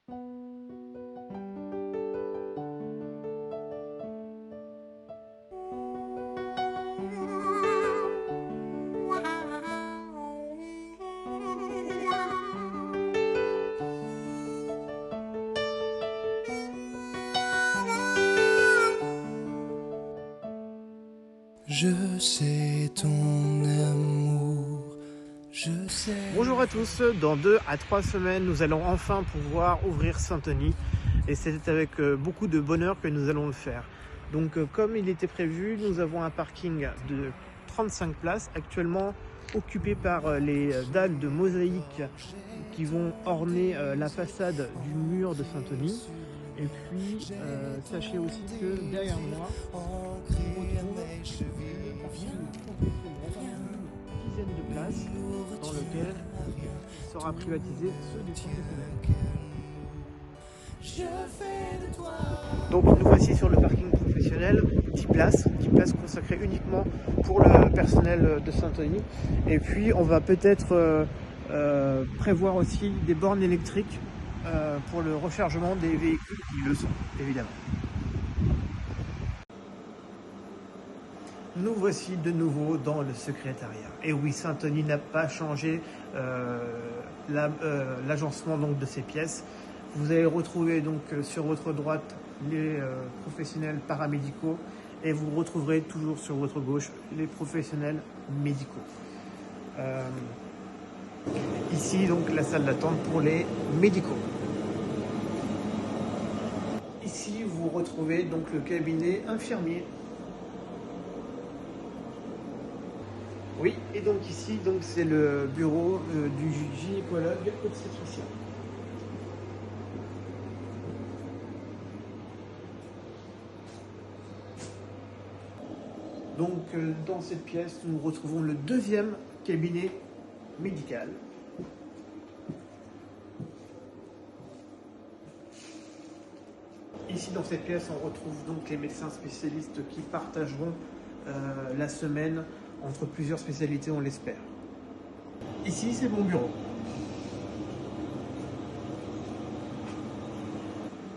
Je sais ton amour, je sais... Bonjour à tous, dans 2 à 3 semaines, nous allons enfin pouvoir ouvrir Saint-Denis. Et c'est avec beaucoup de bonheur que nous allons le faire. Donc comme il était prévu, nous avons un parking de 35 places, actuellement occupé par les dalles de mosaïque qui vont orner la façade du mur de Saint-Denis. Et puis, sachez aussi que derrière moi, on retrouve une dizaine de places dans lequel sera privatisé ceux des professionnels. Donc nous voici sur le parking professionnel, 10 places consacrées uniquement pour le personnel de Saint-Denis. Et puis on va peut-être prévoir aussi des bornes électriques pour le rechargement des véhicules qui le sont, évidemment. Nous voici de nouveau dans le secrétariat. Et oui, Saint-Denis n'a pas changé l'agencement de ses pièces. Vous allez retrouver donc sur votre droite les professionnels paramédicaux et vous retrouverez toujours sur votre gauche les professionnels médicaux. Ici donc la salle d'attente pour les médicaux. Ici vous retrouvez donc le cabinet infirmier. Oui, et donc ici donc c'est le bureau du gynécologue obstétricien. Donc dans cette pièce, nous retrouvons le deuxième cabinet médical. Ici dans cette pièce, on retrouve donc les médecins spécialistes qui partageront la semaine entre plusieurs spécialités, on l'espère. Ici, c'est mon bureau.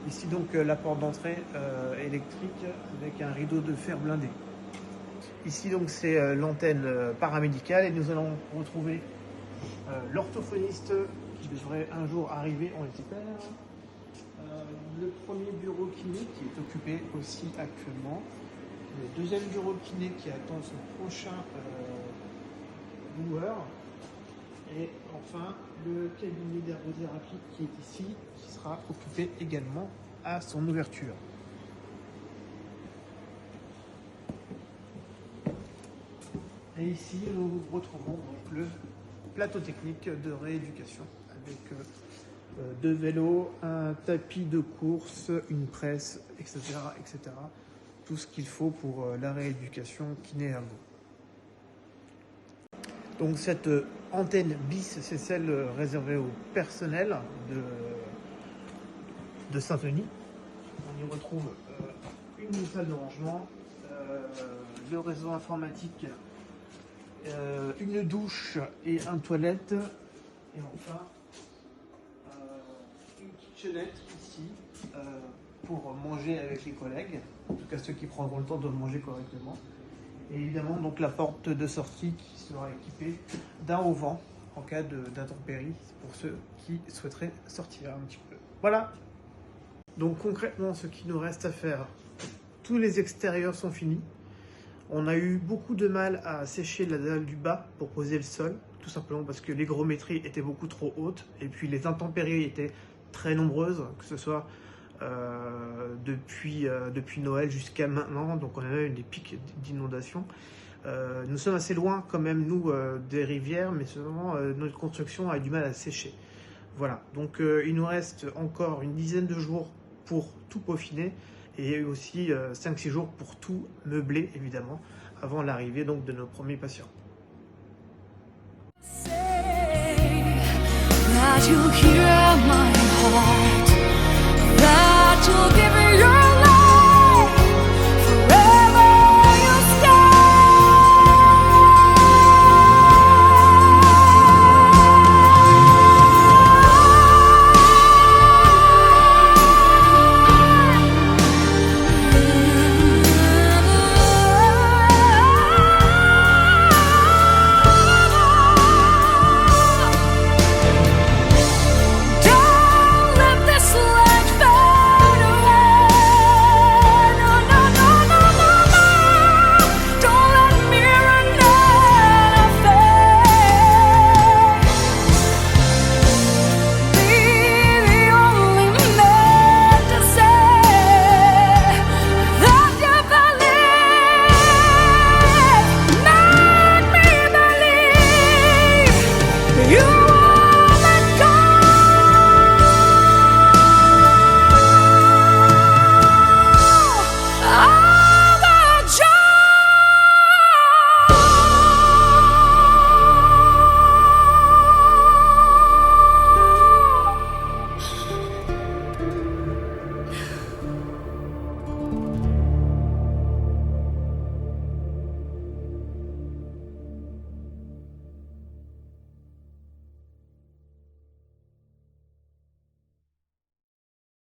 Ici donc la porte d'entrée électrique avec un rideau de fer blindé. Ici donc c'est l'antenne paramédicale et nous allons retrouver l'orthophoniste qui devrait un jour arriver, on l'espère. Le premier bureau kiné qui est occupé aussi actuellement. Le deuxième bureau kiné qui attend son prochain loueur. Et enfin le cabinet d'ergothérapie qui est ici, qui sera occupé également à son ouverture. Et ici, nous retrouvons donc le plateau technique de rééducation avec 2 vélos, un tapis de course, une presse, etc., etc. Tout ce qu'il faut pour la rééducation kiné-ergo. Donc cette antenne bis, c'est celle réservée au personnel de Saint-Denis. On y retrouve une salle de rangement, le réseau informatique, une douche et un toilette, et enfin une kitchenette ici pour manger avec les collègues, en tout cas ceux qui prendront le temps de manger correctement. Et évidemment donc la porte de sortie qui sera équipée d'un auvent en cas d'intempéries pour ceux qui souhaiteraient sortir un petit peu. Voilà. Donc concrètement, ce qui nous reste à faire, tous les extérieurs sont finis. On a eu beaucoup de mal à sécher la dalle du bas pour poser le sol, tout simplement parce que l'hygrométrie était beaucoup trop haute et puis les intempéries étaient très nombreuses, que ce soit depuis Noël jusqu'à maintenant, donc on a eu des pics d'inondation. Nous sommes assez loin quand même, nous, des rivières, mais seulement notre construction a eu du mal à sécher. Voilà, donc il nous reste encore une dizaine de jours pour tout peaufiner et aussi 5-6 jours pour tout meubler, évidemment, avant l'arrivée donc de nos premiers patients. That you hear my heart.